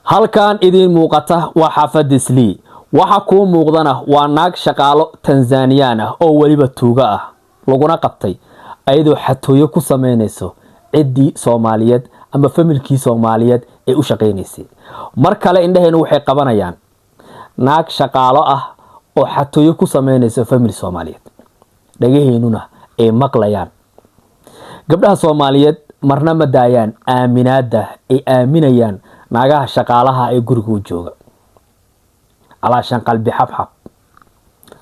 halkan idin muuqata waa xaafad Islii waxa ku muuqdana waa naag shaqaalo Tanzanian ah oo waliba tuuga ah laguna qabtay ayadoo xatooyo ku sameynayso cidii Soomaaliyeed ama familkii Soomaaliyeed ee u shaqeynaysay mar kale indhaheena waxay qabanayaan naag shaqaalo ah oo xatooyo ku sameynayso family Soomaaliyeed dhagaheenuna ay maqlayaan gabdhaha Soomaaliyeed marna ma daayaan aaminaada ay aaminayaan naagaha shaqaalaha ee guriga u jooga alaashan qalbi xabxab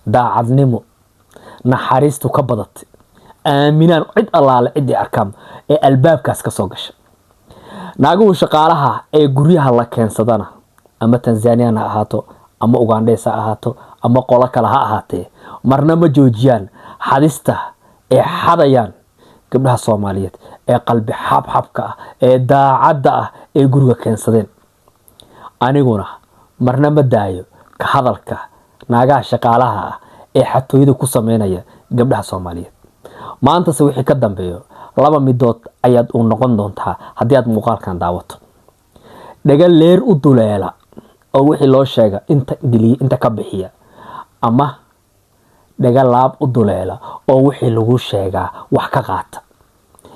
daacadnimo naxariistu ka badatay aaminaan cid allaale cid arkam ee albaabkaas ka soo gashay naaguhu shaqaalaha ee guryaha la keensadana ama Tanzanian ha ahaato ama Ugandese ha ahaato ama qolo kale ha ahaatee marna ma joojiyaan xadista ee xadayaan gabdhaha Soomaaliyeed ee qalbi xabxabka ah ee daacadda ah ee guriga keensadeen aniguna marna ma daayo ka hadalka naagaha shaqaalaha ah ee xatooyada ku sameynaya gabdhaha Soomaaliyeed maanta se wixii ka dambeeyo laba midood ayaad u noqon doontaa haddii aad muuqaalkan daawato dhaga leer u duleela oo wixii loo sheega inta ka bixiya ama dhaga laab u duleela oo wixii lagu sheegaa wax ka qaata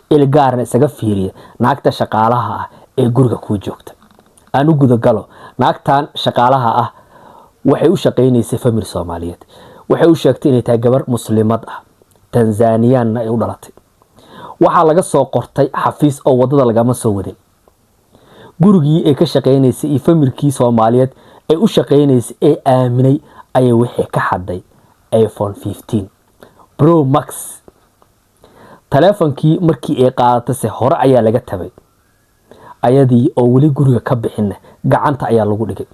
ilgaarna isaga fiiriya naagta shaqaalaha ah ee guriga ku joogta aan u guda galo naagtan shaqaalaha ah waxay u shaqeynaysay family Soomaaliyeed waxay u sheegtay inay tahay gabar muslimad ah Tanzanian ay u dhalatay waxa laga soo qortay xafiis oo wadada lagama soo wadin gurigii ay ka shaqeynaysay iyo familkii Soomaaliyeed ay u shaqeynaysay ee aaminay ayay wixii ka xaday iPhone 15 Pro Max telefonkii markii ay qaadatay hore ayaa laga tabay ayadii oo wali guriga ka bixin gacanta ayaa lagu dhigay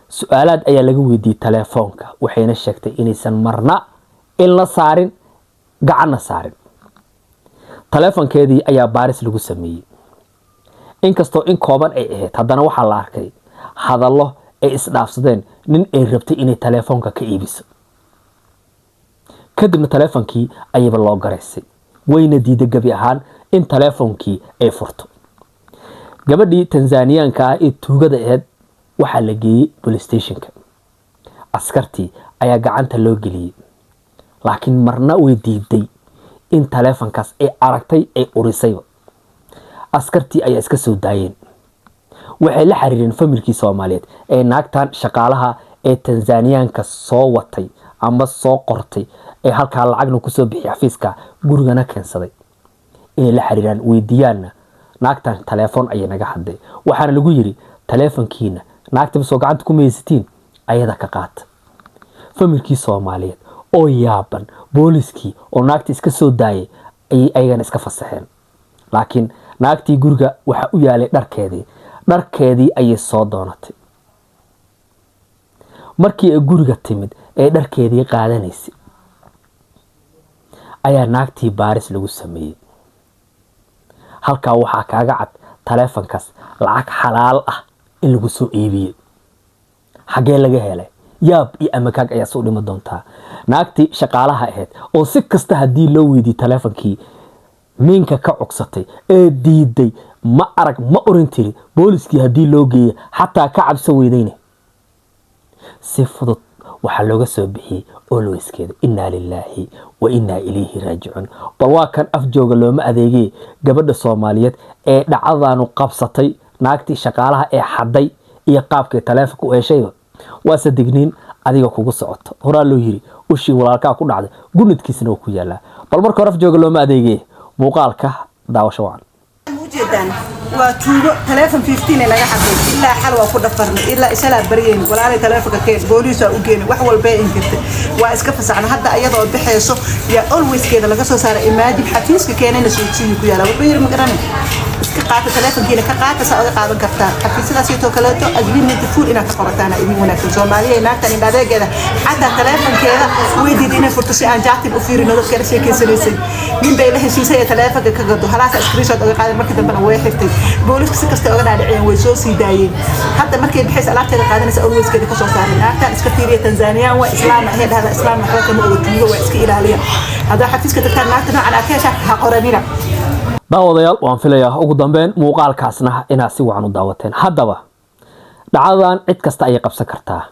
su'aalaad ayaa laga weydiiyay telefoonka waxayna sheegtay inaysan marna in la saarin gacanna saarin telefonkeedii ayaa baaris lagu sameeyay inkastoo in kooban ay ahayd haddana waxa la arkay hadallo ay isdhaafsadeen nin ay rabtay inay telefoonka ka iibiso kadibna telefonkii ayaba loo gareysay wayna diiday gabi ahaan in telefonkii ay furto gabadhii Tanzanianka ah ee tuugada ahayd waxa la geeyay police stationka askartii ayaa gacanta loo geliyay laakiin marna way diiday in telefonkaas ay aragtay ay urisay askartii ayaa iska soo daayeen waxay la xiriireen familkii Soomaaliyeed ee naagtan shaqaalaha ee Tanzanianka soo watay ama soo qortay ee halka lacagna ku soo bixiyay xafiiska gurigana keensaday inay la xiriiraan weydiiyaan naagtan telefoon ay naga haday waxaana lagu yiri telefoonkiina naagta soo gacanta ku meeysatiin ayada ka qaat familkii Soomaaliyeed oo yaaban booliskii oo naagta iska soo daayay ay ayagana iska fasaxeen laakiin naagtii guriga waxa u yaalay dharkeedii ayay soo doonatay markii ay guriga timid ee dharkeedii qaadanaysay ayaa naagtii baaris lagu sameeyay halka waxa kaaga cad telefonkaas lacag xalaal ah in lagu soo iibiyay xagee laga helay yaab iyo amakaag ayaa soo dhima doontaa naagtii shaqaalaha ahayd oo si kasta hadii loo weydiiyay telefonkii minka ka codsatay ee diiday ma arag ma orintiri booliskii hadii loo geeyay xataa ka cabso weydayna si fudud waxa looga soo bixiyay oo loo iskeedo inna lillahi wa inna ilayhi raaji'un bal waa kan af jooga looma adeegay gabadha Soomaaliyeed ee dhacdadaanu qabsatay naagtii shaqaalaha ee xaday iyo qaabka telefonka u heshay waa sadigniin adiga kugu socoto horaa loo yiri ushi walaalka ku dhacday gunidkiisna ku yaala bal marka hore af jooga looma adeegay muuqaalka daawasho waan ujeedaan waa tuugo telefoon 15 laga xaday ilaa xal waa ku dhafarnay ilaa isla bariyeen walaalay telefoonka keen booliis u geeyay wax walba in jirtay waa iska fasaxna hadda ayadoo bixeyso ya always keeda laga soo saaray imaajib xafiiska keenayna soo jiiyo ku yaala wuxuu yiri magaran iska qaata telefoonkiina ka qaata saada qaadan kartaa xafiisyadaas iyo kaleeto agreement full ina ka qorataana idin wanaagsan Soomaaliya naagtan in adeegeeda xataa telefoonkeeda weydid inay furto si aan jaatib u fiirino dadka sheekaysanaysan nin bay la heshiisay telefoonka ka gado halaas screenshot uga qaaday markii dambe way xirtay booliska si kasta uga dhaadhiceen way soo sii daayeen hadda markay bixis alaabteeda qaadanaysa always keeda ka soo saaray naagtan iska fiiriya Tanzania waa islaam ahayd hada islaam waxa ka muuqdo waa iska ilaaliya hada xafiiska tagtaan naagtan aan akeesha ha qoranina daawadayaal waan filayaa ugu dambeyn muuqaalkaasna inaad si wacan u daawateen haddaba dhacdadan cid kasta ay qabsan kartaa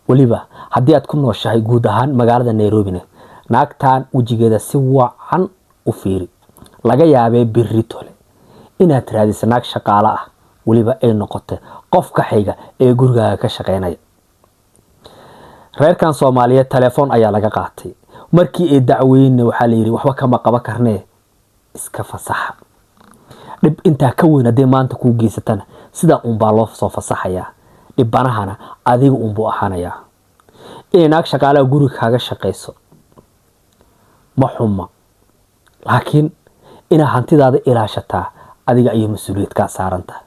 waliba haddii aad ku nooshahay guud ahaan magaalada Nairobi naagtan wajigeeda si wacan u fiiri laga yaabee birri tole inaad raadiso naag shaqaale ah waliba ay noqoto qofka xiga ee gurigaaga ka shaqeynaya reerkan Soomaaliyeed telefoon ayaa laga qaatay markii ay dacweeyeen waxa la yiri waxba kama qaban karnee iska fasaxa dib inta ka weyn hadii maanta ku geysatana sida baa loo soo fasaxaya dhibanahana adiga buu ahaanaya in naag shaqaale guriga kaaga shaqeyso ma xuma laakiin ina hantidaada ilaashataa adiga ay mas'uuliyad ka saaran tahay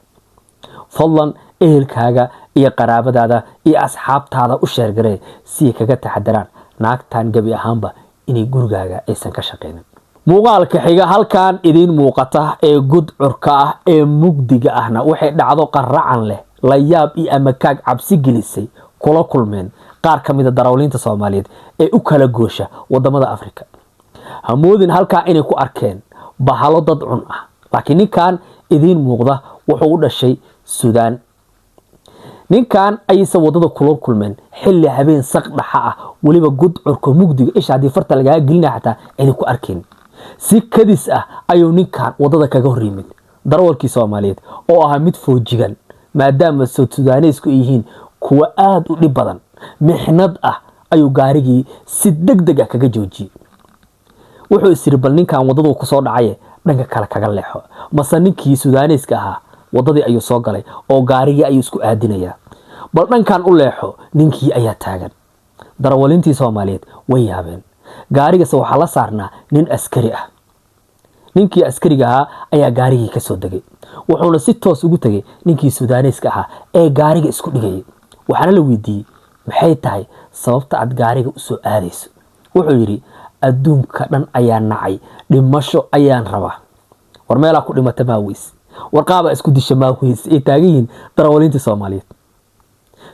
fadlan ehelkaaga iyo qaraabadaada iyo asxaabtaada u sheergaree si ay kaga taxadaraan naagtan gabi ahaanba inay gurigaaga aysan ka shaqeynin muuqaalka xiga halkan idin muuqata ee gudcurka ah ee mugdiga ahna waxay dhacdo qaracan leh la yaab iyo amakaag cabsi gelisay kula kulmeen qaar kamid ah darawaliinta Soomaaliyeed ee u kala goosha wadamada Afrika hamoodin halka inay ku arkeen bahalo dad cun ah laakiin ninkan idin muuqda wuxuu u dhashay Suudaan ninkan aysan wadada kula kulmeen xilli habeen saq dhaxa ah waliba gudcurka mugdiga isha hadii farta laga gelina xataa cid ku arkeen si kadis ah ayuu ninkan wadada kaga horimid darawalkii Soomaaliyeed oo ah mid foojigan maadaama Suudaaneysku yihiin kuwa aad u dhib badan mixnad ah ayuu gaarigii si degdeg ah kaga joojiyay wuxuu isiri bal ninkan wadada ku soo dhacay dhanka kale kaga leexo mase ninkii Suudaaneyska ahaa wadadii ayuu soo galay oo gaarigii ayuu isku aadinaya bal dhankan u leexo ninkii ayaa taagan darawalintii Soomaaliyeed way yaabeen gaariga soo waxa la saarnaa nin askari ah ninkii askariga ahaa ayaa gaarigii ka soo dagay wuxuuna si toos ugu tagay ninkii Suudaaneyska ahaa ee gaariga isku dhigay waxaana la weydiiyay maxay tahay sababta aad gaariga u soo aadayso wuxuu yiri adduunka dhan ayaa nacay dhimasho ayaan rabaa war meela ku dhimata ma weys warqaaba isku disha ma weys ee taagiin darawaliinta Soomaaliyeed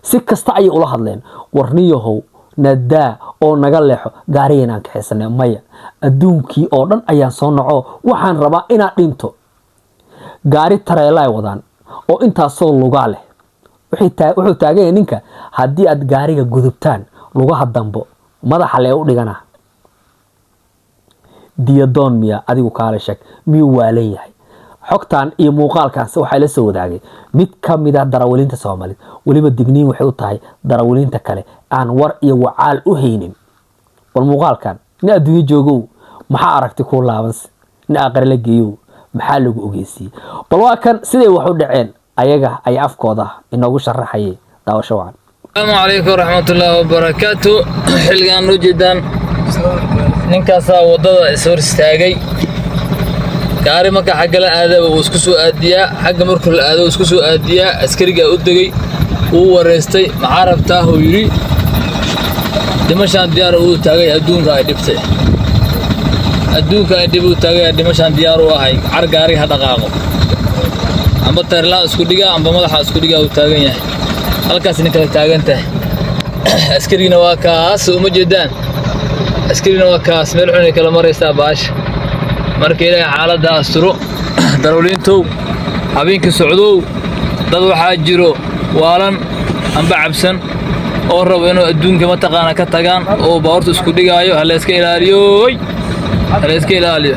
si kasta ay ula hadleen warniyahow nadaa oo naga leexo gaariga aan ka xisnay maya adduunkii oo dhan ayaan soo naco waxaan rabaa inaad dhinto gaari tareelay wadaan oo intaas soo luga leh wuxuu taagay ninka hadii aad gaariga gudubtaan lugaha dambo madaxa lee u dhigana diyadoon miya adigu kaala shak miyuu waalan yahay xogtan iyo muuqaalkaas waxa la soo wadaagay mid kamid ah darawaliinta Soomaaliyeed waliba digniin waxay u tahay darawaliinta kale aan war iyo wacaal u haynin wal muuqaalkan in adduunyo joogo maxaa aragti ku laaban in aqar la geeyo maxaa lagu ogeysii bal waa kan sidee wax u dhaceen ayaga ay afkooda inoogu sharaxay daawasho waan السلام عليكم ورحمة الله وبركاته حلقان وجدان ننكاسا ودادا اسور استاغي gaari marka xagga la aado uu isku soo aadiyaa xagga markuu la aado isku soo aadiyaa askariga u dagay uu wareystay maxaa rabtaa uu yiri dimashan diyaar uu taagay adduunka ay dhibtay adduunka ay dib u taagay dimashan diyaar u ahay car gaari ha dhaqaaqo amba tarla isku dhiga amba madaxa isku dhiga uu taagan yahay halkaas ninka taagan tahay askarina waa kaas uma jeedaan askarina waa kaas meel xun ay kala maraysaa baash markii ilaahay xaaladda asturo darawliintu habeenka socdow dad waxa jiro waalan amba cabsan oo rabo inuu adduunka ma taqaana ka tagaan oo baartu isku dhigaayo hal iska ilaaliyo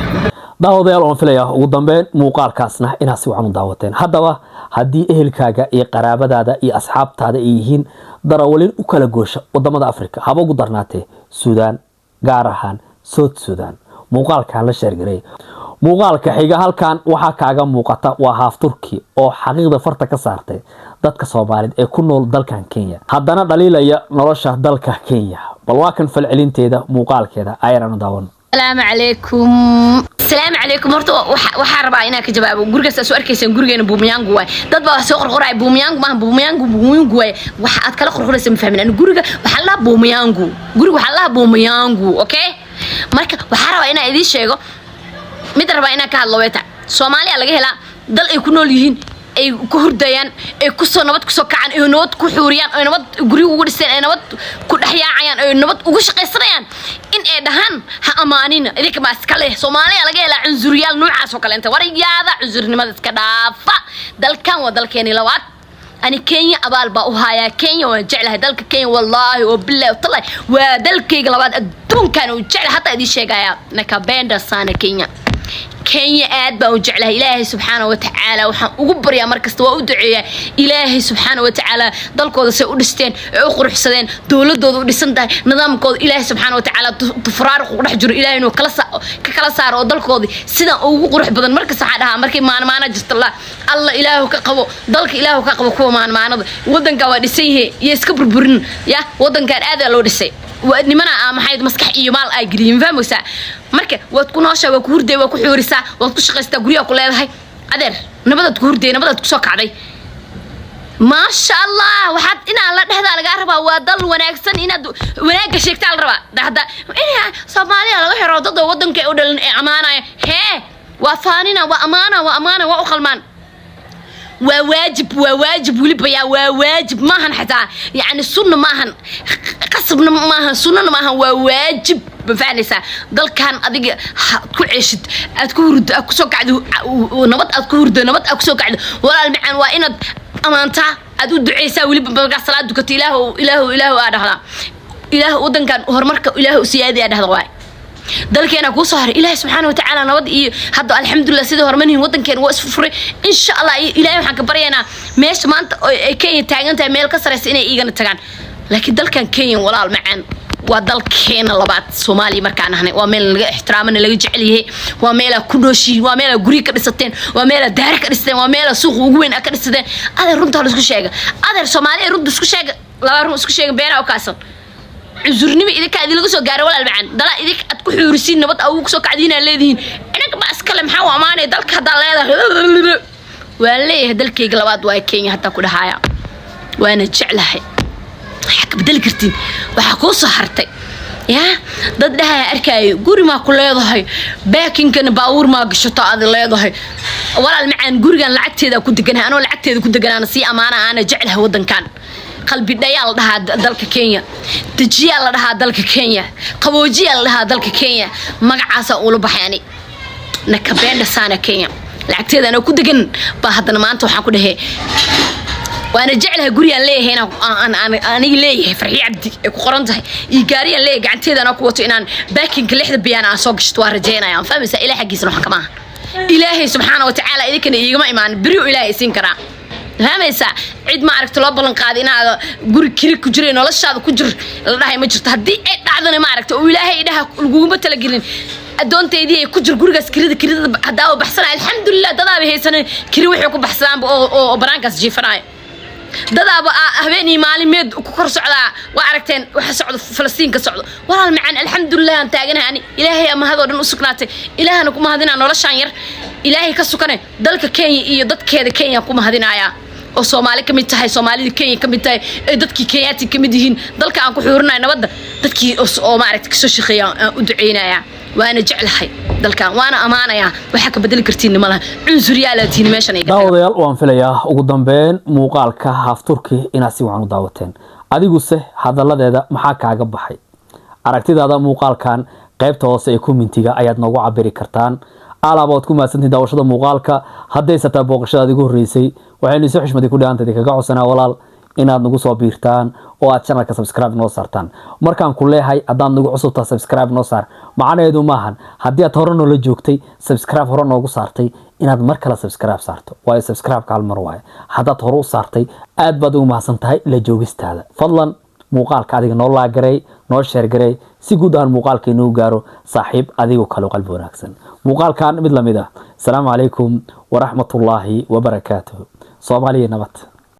daawadayaal oo filaya ugu dambeyn muuqaalkaasna inaad si wacan u daawateen haddaba haddii ehelkaaga iyo qaraabadaada iyo asxaabtaada ay yihiin darawaliin u kala goosha wadamada Afrika haba ugu darnaatee Suudaan gaar ahaan South Sudan muuqaalkan la sheergaray muuqaalka xiga halkan waxa kaaga muuqata waa haaf Turki oo xaqiiqda farta ka saartay dadka Soomaaliyeed ee ku nool dalkan Kenya haddana dhaliilaya nolosha dalka Kenya bal waa kan falcelinteeda muuqaalkeeda ayaan daawan السلام عليكم horta waxa rabaa inaan ka jawaabo gurigaas soo arkaysan gurigeena buumiyaangu waay dad baa soo qorqoray buumiyaangu waay waxa aad kala qorqoraysan ma fahmin guriga waxa la buumiyaangu guriga waxa la buumiyaangu okay marka waxa rabaa inaan idin sheego mid rabaa inaan ka hadlo weeta Soomaaliya laga helaa dal ay ku nool yihiin ay ku hurdayaan ay ku soo nabad ku soo kacaan ay nabad ku xuuriyaan ay nabad guriga ugu dhiseen ay nabad ku dhaxyaacayaan ay nabad ugu shaqaysanayaan in ay dhahan ha amaanina idinka ma iska leh Soomaaliya laga helaa cunsuriyaal noocaas oo kale inta wariyada cunsurnimada iska dhaafa dalkan waa dalkeeni labaad أنا كينيا أبال بأوهايا كينيا وجعلها دلك كينيا والله وبالله وطلع ودلك لبعض الدون كانوا جعل حتى هذه الشيء جاية نكبين درسنا كينيا كينيا آد بوجعلها إلهي سبحانه وتعالى وحن أقبر يا مركز وأدعي إلهي سبحانه وتعالى ضلك وذا سؤدستين أخر حسدين دولة ودسنده نظام كود إلهي سبحانه وتعالى تفرارق ورحجر إلهي إنه كلا صار وضلك وذي سنا أقرح بدن مركز عادها مركز ما أنا جست الله إلهه كقبو ضلك إلهه كقبو كوا ما أنا ودن كوا دسيه يسكبر برن يا ودن كان هذا لو دسي وإني منا محيد مسكح إيمال أجريم فاهم وسا marka waad ku nooshaa waa ku hurday waa ku xoorisaa waad ku shaqaystaa guriga ku leedahay adeer nabadad ku hurday nabadad ku soo kacday ma sha Allah waxaad inaan la dhexdaa laga rabaa waa dal wanaagsan inaad wanaaga sheegtaa la rabaa hada ina Soomaaliya laga xiro dad wadanka u dhalan ee amaanaya hee waa faanina waa amaana waa u qalmaan وواجب ولبيا وواجب ما هن حتى يعني سنة ما هن قصبنا ما هن سنة ما هن وواجب بفعلسة ضل كان أديك كل عشت أتكورد أكسوك عدو ونبض أتكورد نبض أكسوك عدو ولا المعن وإن أمانتا أدو دعيسا ولب بقى صلاة دكت إله هذا إله ودن كان هرمرك إله سيادي هذا واي dalkeena ku soo haray ilaahay subhanahu wa ta'ala nabad iyo hadda alxamdulillah sida hormaniin wadankeena waa isfufray insha Allah ilaahay waxaan ka baryaynaa meesha maanta ay Kenya taagan tahay meel ka sareysa inay iigana tagaan laakiin dalkan Kenya walaal macaan waa dalkeena labaad Soomaaliya markaan ahnay waa meel laga ixtiraamana laga jecel yahay waa meel ku nooshiin waa meel guri ka dhisateen waa meel daar ka dhisteen waa meel suuq ugu weyn ka dhisateen adeer runta la isku sheega adeer Soomaaliya runta isku sheega laba run isku sheega beena oo kaasan عذرني إذا كان إذا لقوا جاري ولا المعن دلا إذا أتكون حورسين نبض أو كسو قاعدين الليذين أنا كم أسكلم حوا أمانة دلك هذا لا ولا هدلك يقلبات واي كيني حتى كل حياة وأنا جعلها حك بدل كرتين وحكوا صحرتي يا ضدها أركاي قوري ما كل هاي باكين كان باور ما قشطة هذا هاي ولا المعن قوري كان لعبت هذا كنت جنها أنا لعبت هذا كنت جنها نسي أمانة أنا جعلها ودن كان قلبي ديال لها دلك كينيا تجيال لها دلك كينيا قبوجيال لها دلك كينيا مقعاسة أولو بحياني نكبين دسانا كينيا لعكتيدا أنا كنت جن بهدنا ما أنتو حاكو دهي وأنا جعلها قريا ليه هنا أنا ليه فرحي عبدي قرنتها إيجاريا ليه قعدتيدا أنا كوتو إنان باكين كل إحدى بيانا أسوق شتوار رجينا يعني فاهم إلهي حقي سنوح كمان إلهي سبحانه وتعالى إذا كان يجمع إيمان بريو إلهي سينكرا فهميسا عيد ما عرفت لو بلن قاad inaad guri kiri ku jireen noloshaada ku jir la dhahay ma jirto hadii ay dhacdana ma aragto oo ilaahay dhaha lagu tala gelin adoonteedii ay ku jir gurigaas kirida hadaa baxsan alxamdulillah dadaaba haysan kiri wuxuu ku baxsan oo banaankaas jiifanaay dadaaba habeenii maalimeed ku kor socdaa waa aragteen waxa socdo Falastiin ka socdo walaal macaan alxamdulillah aan taaganahay ilaahay ama hado dhan u sugnaatay ilaahana kuma hadina noloshan yar ilaahay ka sukane dalka Kenya iyo dadkeeda Kenya kuma hadinaya oo Soomaali kamid tahay Soomaalida Kenya kamid tahay ee dadkii Kenyaati kamid yihiin dalka aan ku xuurnay nabadda dadkii oo ma aragtay ka soo shaqeeya u duceynaya waana jeclahay dalkan waana amaanaya waxa ka bedeli kartiin malaha cunsuriyaalaatiin meeshan ay daawadayaal waan filayaa ugu dambeyn muuqaalka hafturkii inaad si wacan u daawateen adiguse hadaladeeda maxaa kaaga baxay aragtidaada muuqaalkan qaybta hoose ee commentiga ayaad noogu cabiri kartaan alaabad ku maasantii daawashada muuqaalka haday sataa booqashada ugu horeysay waxaynu si xushmad ku dhaantay kaga codsanaa walaal inaad nagu soo biirtaan oo aad channelka subscribe noo saartaan markaan ku leeyahay hadaan nagu cusubta subscribe noo saar macnaheedu maahan hadii aad hore noo la joogtay subscribe hore noogu saartay inaad mar kale subscribe saarto waa subscribe kaal mar waay hadaad hore u saartay aad baad ugu mahadsan tahay la joogistaada fadlan muuqaalka adiga noo la garay noo share garay si guud ahaan muuqaalka inuu gaaro saaxiib adiga kale qalbi wanaagsan muuqaalkan mid lamid ah assalamu alaykum wa rahmatullahi wa barakatuh Soomaaliya nabad